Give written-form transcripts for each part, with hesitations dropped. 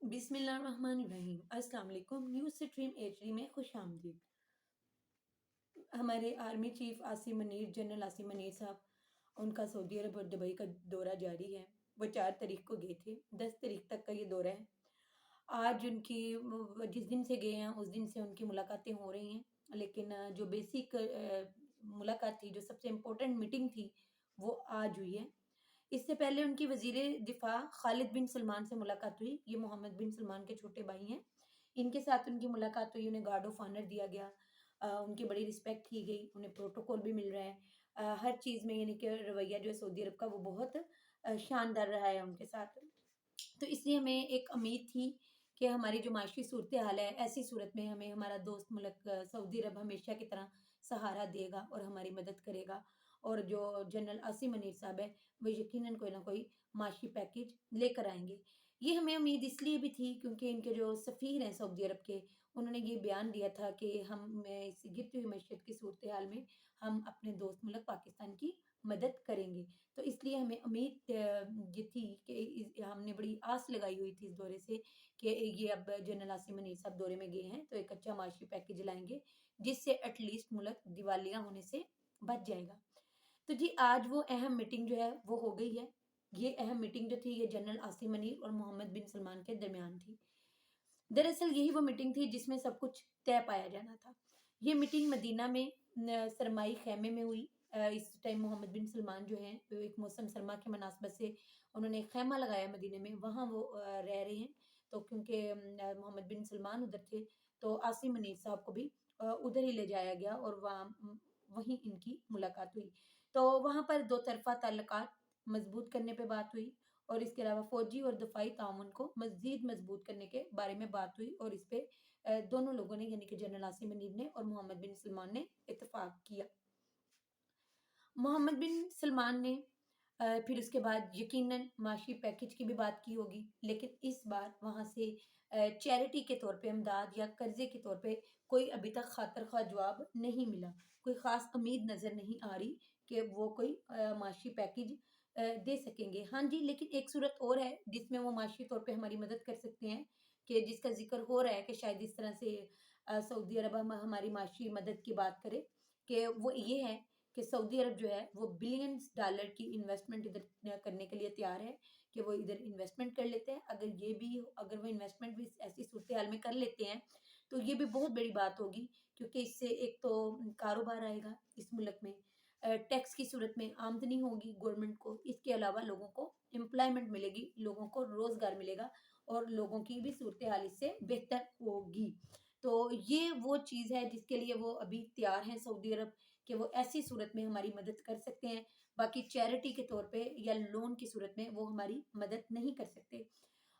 बिस्मिल्लाहिर्रहमानिर्रहीम। अस्सलाम वालेकुम। न्यूज़ स्ट्रीम HD में खुश आमदीद। हमारे army chief Asim Munir, general Asim Munir साहब, उनका सऊदी अरब और दुबई का दौरा जारी है। वो 4 तारीख को गए थे, 10 तारीख तक का ये दौरा है। आज उनकी जिस दिन से गए हैं उस दिन से उनकी मुलाकातें हो रही हैं, लेकिन जो बेसिक मुलाकात थी, जो सबसे इम्पोर्टेंट मीटिंग थी, वो आज हुई है। इससे पहले उनकी वज़ीर दिफ़ा खालिद बिन सलमान से मुलाकात हुई। ये मोहम्मद बिन सलमान के छोटे भाई हैं। इनके साथ उनकी मुलाकात हुई, उन्हें गार्ड ऑफ ऑनर दिया गया। उनकी बड़ी रिस्पेक्ट की गई, उन्हें प्रोटोकॉल भी मिल रहा है। हर चीज़ में यानी कि रवैया जो है सऊदी अरब का वो बहुत शानदार रहा है उनके साथ। तो इसलिए हमें एक उम्मीद थी कि हमारी जो माशी सूरत हाल है, ऐसी सूरत में हमें हमारा दोस्त मुल्क सऊदी अरब हमेशा की तरह सहारा देगा और हमारी मदद करेगा। और जो जनरल आसिम मनीर साहब है, वो यकीनन कोई ना कोई माशी पैकेज लेकर आएंगे। ये हमें उम्मीद इसलिए भी थी क्योंकि इनके जो सफ़ीर हैं सऊदी अरब के, उन्होंने ये बयान दिया था कि हम इस गिरती हुई मैशत की सूरत हाल में हम अपने दोस्त मुल्क पाकिस्तान की मदद करेंगे। तो इसलिए हमें उम्मीद ये थी कि हमने बड़ी आस लगाई हुई थी इस दौरे से कि ये अब जनरल आसिम मनीर साहब दौरे में गए हैं तो एक अच्छा माशी पैकेज लाएंगे, जिससे एटलीस्ट मुल्क दिवालिया होने से बच जाएगा। तो जी आज वो अहम मीटिंग जो है वो हो गई है। ये अहम मीटिंग जो थी ये जनरल आसिम मनीर और मोहम्मद बिन सलमान के दरमियान थी। दरअसल यही वो मीटिंग थी जिसमें सब कुछ तय पाया जाना था। ये मीटिंग मदीना में सरमाई खैमे में हुई। इस टाइम मोहम्मद बिन सलमान जो हैं वो एक मौसम सरमा की मुनासबत से उन्होंने एक खैमा लगाया मदीने में, वहाँ वो रह रहे हैं। तो क्योंकि मोहम्मद बिन सलमान उधर थे तो आसिम मनीर साहब को भी उधर ही ले जाया गया और वहीं इनकी मुलाकात हुई। तो वहाँ पर दो तरफ़ा ताल्लुकात मज़बूत करने पे बात हुई और इसके अलावा फ़ौजी और दफ़ाई ताउन को मज़ीद मज़बूत करने के बारे में बात हुई और इस पे दोनों लोगों ने यानी कि जनरल आसिम मनीर ने और मोहम्मद बिन सलमान ने इत्तेफ़ाक किया। मोहम्मद बिन सलमान ने फिर उसके बाद यकीनन माशी पैकेज की भी बात की होगी, लेकिन इस बार वहाँ से चैरिटी के तौर पे इमदाद या कर्ज़े के तौर पे कोई अभी तक खातर ख़्वाह जवाब नहीं मिला। कोई ख़ास उम्मीद नज़र नहीं आ रही कि वो कोई माशी पैकेज दे सकेंगे। हाँ जी, लेकिन एक सूरत और है जिसमें वो माशी तौर पे हमारी मदद कर सकते हैं, कि जिसका ज़िक्र हो रहा है कि शायद इस तरह से सऊदी अरब हमारी माशी मदद की बात करे, कि वो ये है कि सऊदी अरब जो है वो बिलियंस डॉलर की इन्वेस्टमेंट इधर करने के लिए तैयार है कि वो इधर इन्वेस्टमेंट कर लेते हैं। अगर वो इन्वेस्टमेंट भी ऐसी सूरत हाल में कर लेते हैं तो ये भी बहुत बड़ी बात होगी, क्योंकि इससे एक तो कारोबार आएगा इस मुल्क में, टैक्स की सूरत में आमदनी होगी गवर्नमेंट को, इसके अलावा लोगों को एम्प्लॉयमेंट मिलेगी, लोगों को रोज़गार मिलेगा और लोगों की भी सूरत हाल इससे बेहतर होगी। तो ये वो चीज़ है जिसके लिए वो अभी तैयार हैं सऊदी अरब, कि वो ऐसी सूरत में हमारी मदद कर सकते हैं। बाकी चैरिटी के तौर पे या लोन की सूरत में वो हमारी मदद नहीं कर सकते।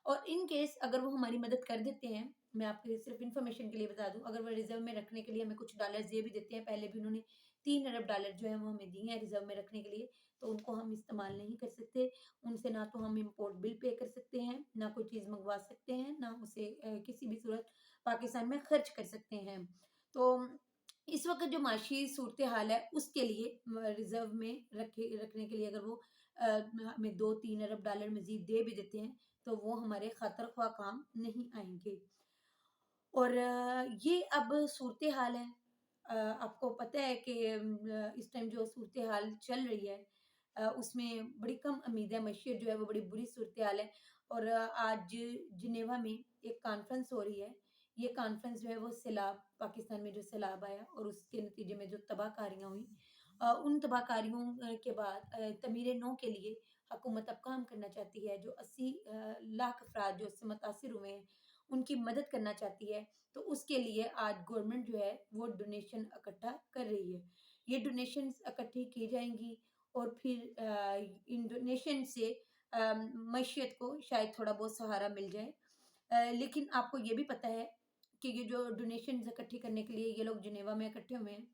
और इन केस अगर वो हमारी मदद कर देते हैं, मैं आपको सिर्फ इन्फॉर्मेशन के लिए बता दूं, अगर वो रिजर्व में रखने के लिए हमें कुछ डॉलर्स दे भी देते हैं, पहले भी उन्होंने 3 अरब डॉलर जो है वो हमें दिए हैं रिजर्व में रखने के लिए, तो उनको हम इस्तेमाल नहीं कर सकते। उनसे ना तो हम इम्पोर्ट बिल पे कर सकते हैं, ना कोई चीज़ मंगवा सकते हैं, ना उसे किसी भी सूरत पाकिस्तान में खर्च कर सकते हैं। तो इस वक्त जो माशी सूरत हाल है उसके लिए रिजर्व में रखने के लिए अगर वो हमें 2-3 अरब डॉलर मजीद दे भी देते हैं तो वो हमारे खातर ख्वाह काम नहीं आएंगे। और ये अब सूरत हाल है। आपको पता है कि इस टाइम जो सूरत हाल चल रही है उसमें बड़ी कम उम्मीद है, मईशत जो है वो बड़ी बुरी सूरत हाल है। और आज जिनेवा में एक कॉन्फ्रेंस हो रही है। ये कॉन्फ्रेंस जो है वो सैलाब, पाकिस्तान में जो सैलाब आया और उसके नतीजे में जो तबाहकारियाँ हुई, उन तबाहकारियों के बाद तमीर नौ के लिए हुकूमत अब काम करना चाहती है। जो 80 लाख अफराद जो इससे मुतासिर हुए हैं उनकी मदद करना चाहती है। तो उसके लिए आज गवर्नमेंट जो है वो डोनेशन इकट्ठा कर रही है। ये डोनेशंस इकट्ठी की जाएंगी और फिर इन डोनेशन से मईशत को शायद थोड़ा बहुत सहारा मिल जाए। लेकिन आपको ये भी पता है कि ये जो डोनेशंस इकट्ठी करने के लिए ये लोग जिनेवा में इकट्ठे हुए हैं,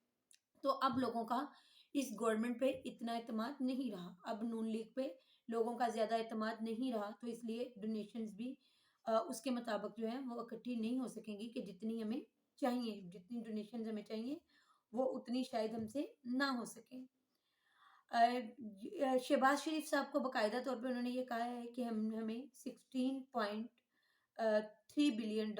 तो अब लोगों का इस गवर्नमेंट पे इतना एतमाद नहीं रहा। अब नून लीग पे लोगों का ज़्यादा एतमाद नहीं रहा, तो इसलिए डोनेशंस भी उसके मुताबिक जो है वो इकट्ठी नहीं हो सकेंगी कि जितनी हमें चाहिए, जितनी डोनेशंस हमें चाहिए वो उतनी शायद हमसे ना हो सके। शहबाज शरीफ साहब को बाकायदा तौर पे उन्होंने ये कहा है कि हम हमें 16.5 $3 बिलियन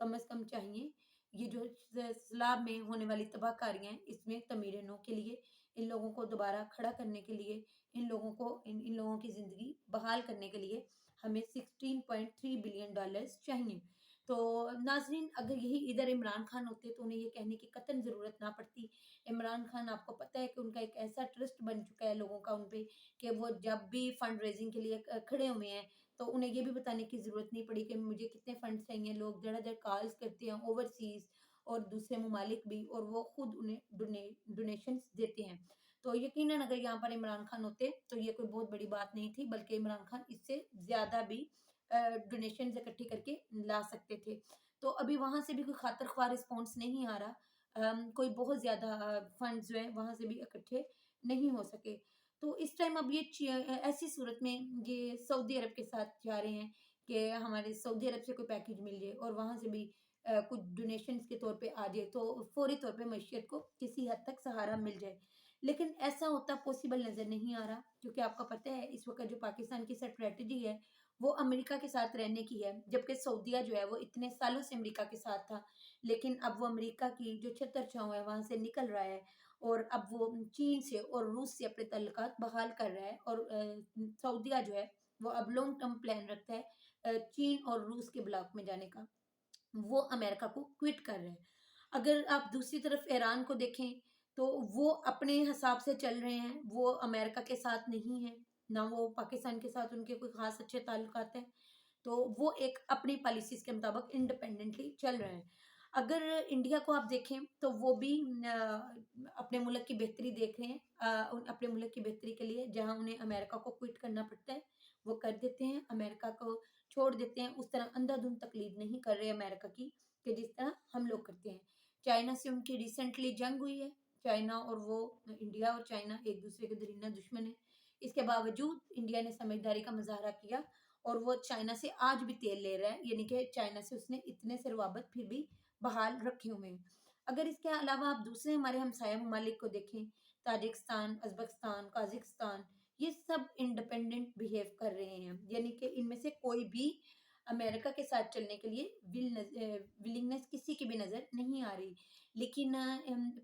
कम از कम चाहिए। ये जो सैलाब में होने वाली तबाह कारियां हैं इसमें तमीर नो के लिए, इन लोगों को दोबारा खड़ा करने के लिए, इन लोगों की ज़िंदगी बहाल करने के लिए हमें $16.3 बिलियन चाहिए। तो नाज़रीन, अगर यही इधर इमरान खान होते तो उन्हें ये कहने की कतई ज़रूरत ना पड़ती। इमरान खान, आपको पता है कि उनका एक ऐसा ट्रस्ट बन चुका है लोगों का उन पे, कि वो जब भी फंड रेजिंग के लिए खड़े हुए हैं तो उन्हें ये भी बताने की ज़रूरत नहीं पड़ी कि मुझे कितने फंड चाहिए। लोग धड़ाधड़ कॉल्स करते हैं ओवरसीज़ और दूसरे ममालिक भी, और वो खुद उन्हें डोनेशंस देते हैं। तो यकीनन अगर यहाँ पर इमरान खान होते तो ये कोई बहुत बड़ी बात नहीं थी, बल्कि इमरान खान इससे ज़्यादा भी डोनेशंस इकट्ठी करके ला सकते थे। तो अभी वहाँ से भी कोई खातिर ख्वाह रिस्पॉन्स नहीं आ रहा। कोई बहुत ज़्यादा फंड्स जो है वहाँ से भी इकट्ठे नहीं हो सके। तो इस टाइम अब ये ऐसी सूरत में ये सऊदी अरब के साथ जा रहे हैं कि हमारे सऊदी अरब से कोई पैकेज मिल जाए और वहाँ से भी कुछ डोनेशंस के तौर पे आ जाए, तो फौरी तौर पे मईशत को किसी हद तक सहारा मिल जाए। लेकिन ऐसा होता पॉसिबल नज़र नहीं आ रहा, क्योंकि आपको पता है इस वक्त जो पाकिस्तान की स्ट्रेटजी है वो अमेरिका के साथ रहने की है, जबकि सऊदीया जो है वो इतने सालों से अमेरिका के साथ था, लेकिन अब वो अमेरिका की जो छतर छांव है वहाँ से निकल रहा है और अब वो चीन से और रूस से अपने ताल्लुकात बहाल कर रहा है। और सऊदीया जो है वो अब लॉन्ग टर्म प्लान रखता है चीन और रूस के ब्लॉक में जाने का। वो अमेरिका को क्विट कर रहे हैं। अगर आप दूसरी तरफ ईरान को देखें तो वो अपने हिसाब से चल रहे हैं, वो अमेरिका के साथ नहीं है, ना वो पाकिस्तान के साथ उनके कोई खास अच्छे ताल्लुकात हैं। तो वो एक अपनी पॉलिसीज के मुताबिक इंडिपेंडेंटली चल रहे हैं। अगर इंडिया को आप देखें तो वो भी अपने मुल्क की बेहतरी देख रहे हैं। अपने मुल्क की बेहतरी के लिए जहां उन्हें अमेरिका को क्विट करना पड़ता है वो कर देते हैं, अमेरिका को छोड़ देते हैं। उस तरह अंधाधुंध तकलीद नहीं कर रहे अमेरिका की, कि जिस तरह हम लोग करते हैं। चाइना से उनकी रिसेंटली जंग हुई है। चाइना और वो, इंडिया और चाइना एक दूसरे के दरीना दुश्मन है। इसके बावजूद इंडिया ने समझदारी का मुजाहरा किया और वो चाइना से आज भी तेल ले रहा है, यानी कि चाइना से उसने इतने से रवाबत फिर भी बहाल रखे हुए हैं। अगर इसके अलावा आप दूसरे हमारे हमसाया ममालिक को देखें, ताजिकिस्तान, अजबकिस्तान, काजिकिस्तान, ये सब इंडिपेंडेंट बिहेव कर रहे हैं, यानी कि इनमें से कोई भी अमेरिका के साथ चलने के लिए विलिंगनेस किसी की भी नज़र नहीं आ रही। लेकिन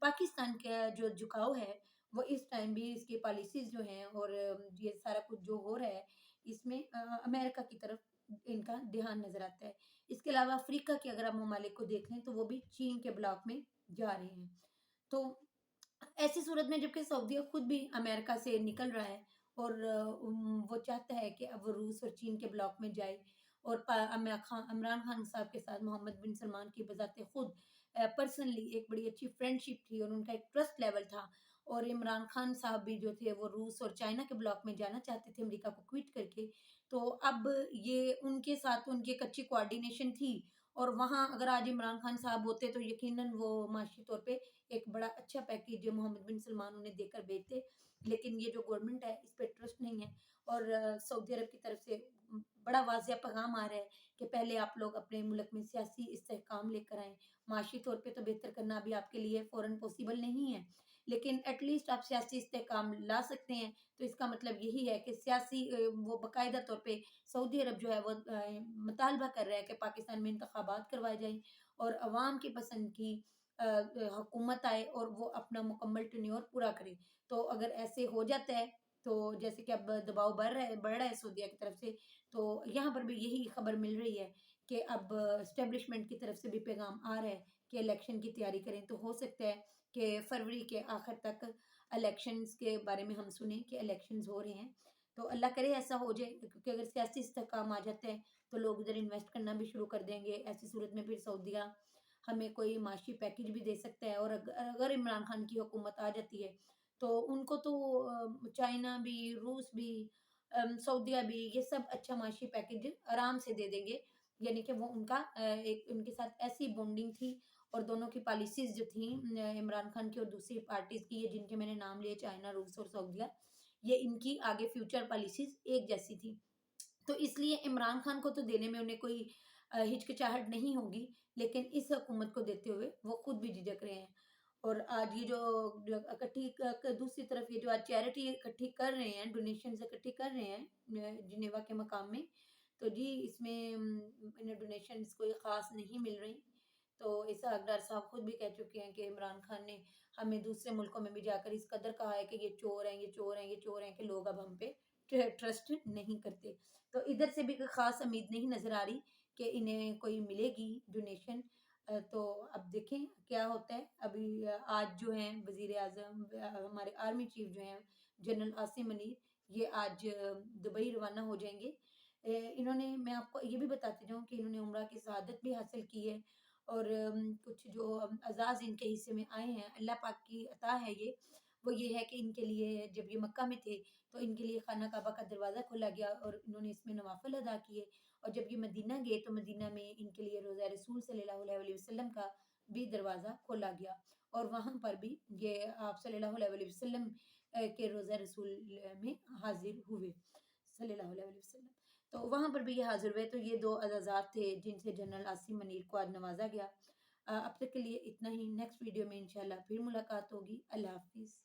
पाकिस्तान का जो झुकाव है वो इस टाइम भी, इसकी पॉलिसीज जो हैं और ये सारा कुछ जो हो रहा है इसमें अमेरिका की तरफ इनका ध्यान नज़र आता है। इसके अलावा अफ्रीका के अगर आप ममालिक को देख लें तो वो भी चीन के ब्लॉक में जा रहे हैं। तो ऐसी सूरत में जबकि सऊदीया खुद भी अमेरिका से निकल रहा है और वो चाहता है कि अब वो रूस और चीन के ब्लॉक में जाए, और इमरान खान साहब के साथ मोहम्मद बिन सलमान की बजाते खुद पर्सनली एक बड़ी अच्छी फ्रेंडशिप थी और उनका एक ट्रस्ट लेवल था। और इमरान खान साहब भी जो थे वो रूस और चाइना के ब्लॉक में जाना चाहते थे अमेरिका को क्विट करके। तो अब ये उनके साथ उनकी एक अच्छी कोऑर्डिनेशन थी, और वहाँ अगर आज इमरान खान साहब होते तो यकीनन वो माशी तौर पे एक बड़ा अच्छा पैकेज मोहम्मद बिन सलमान उन्हें देकर भेजते। लेकिन ये जो गवर्नमेंट है इस पे ट्रस्ट नहीं है, और सऊदी अरब की तरफ से बड़ा वाज़िया पैगाम आ रहा है कि पहले आप लोग अपने मुल्क में सियासी इस्तेहकाम लेकर आएँ। माशी तौर पे तो बेहतर करना अभी आपके लिए फ़ौरन पॉसिबल नहीं है, लेकिन एटलीस्ट आप सियासी इस्तेहकाम ला सकते हैं। तो इसका मतलब यही है कि सियासी वो बाकायदा तौर पे सऊदी अरब जो है वो मुतालबा कर रहा है कि पाकिस्तान में इंतखाबात करवाए जाएँ और अवाम की पसंद की हुकूमत आए और वो अपना मुकम्मल टेन्योर पूरा करे। तो अगर ऐसे हो जाता है, तो जैसे कि अब दबाव बढ़ रहा है सऊदीया की तरफ से, तो यहाँ पर भी यही खबर मिल रही है कि अब एस्टेब्लिशमेंट की तरफ से भी पैगाम आ रहा है कि इलेक्शन की तैयारी करें। तो हो सकता है कि फरवरी के आखिर तक इलेक्शंस के बारे में हम सुने कि इलेक्शंस हो रहे हैं। तो अल्लाह करे ऐसा हो जाए, क्योंकि अगर सियासी इस्तेहकाम आ जाता है तो लोग उधर इन्वेस्ट करना भी शुरू कर देंगे। ऐसी सूरत में फिर सऊदीया हमें कोई माशी पैकेज भी दे सकता है, और अगर इमरान खान की हुकूमत आ जाती है तो उनको तो चाइना भी, रूस भी, सऊदीया भी, ये सब अच्छा माशी पैकेज आराम से दे देंगे। यानी कि वो उनका एक उनके साथ ऐसी बॉन्डिंग थी, और दोनों की पॉलिसीज जो थी इमरान खान की और दूसरी पार्टीज की, ये जिनके मैंने नाम लिए चाइना, रूस और सऊदीया, ये इनकी आगे फ्यूचर पॉलिसीज एक जैसी थी। तो इसलिए इमरान खान को तो देने में उन्हें कोई हिचकिचाहट नहीं होगी, लेकिन इस हुकूमत को देते हुए वो खुद भी झिझक रहे हैं। और आज ये जो इकट्ठी दूसरी तरफ ये जो आज चैरिटी इकट्ठी कर रहे हैं, डोनेशन इकट्ठी कर रहे हैं जिनेवा के मकाम में, تو جی اس میں انہیں ڈونیشنز کوئی خاص نہیں مل رہی. تو اسحاق ڈار صاحب خود بھی کہہ چکے ہیں کہ عمران خان نے ہمیں دوسرے ملکوں میں بھی جا کر اس قدر کہا ہے کہ یہ چور ہیں، یہ چور ہیں، یہ چور ہیں، کہ لوگ اب ہم پہ ٹرسٹ نہیں کرتے. تو ادھر سے بھی کوئی خاص امید نہیں نظر آ رہی کہ انہیں کوئی ملے گی ڈونیشن. تو اب دیکھیں کیا ہوتا ہے. ابھی آج جو ہیں وزیر اعظم ہمارے آرمی چیف جو ہیں جنرل عاصم منیر، یہ آج دبئی روانہ ہو جائیں گے. انہوں نے، میں آپ کو یہ بھی بتاتی جاؤں کہ انہوں نے عمرہ کی سعادت بھی حاصل کی ہے، اور کچھ جو اعزاز ان کے حصے میں آئے ہیں اللہ پاک کی عطا ہے یہ. وہ یہ ہے کہ ان کے لیے جب یہ مکہ میں تھے تو ان کے لیے خانہ کعبہ کا دروازہ کھولا گیا اور انہوں نے اس میں نوافل ادا کیے. اور جب یہ مدینہ گئے تو مدینہ میں ان کے لیے روضہ رسول صلی اللہ علیہ وسلم کا بھی دروازہ کھولا گیا، اور وہاں پر بھی یہ آپ صلی اللہ علیہ وسلم کے روضہ رسول میں حاضر ہوئے صلی اللہ علیہ وسلم. تو وہاں پر بھی یہ حاضر ہوئے. تو یہ دو اعزازات تھے جن سے جنرل عاصم منیر کو آج نوازا گیا. اب تک کے لیے اتنا ہی. نیکسٹ ویڈیو میں انشاءاللہ پھر ملاقات ہوگی. اللہ حافظ.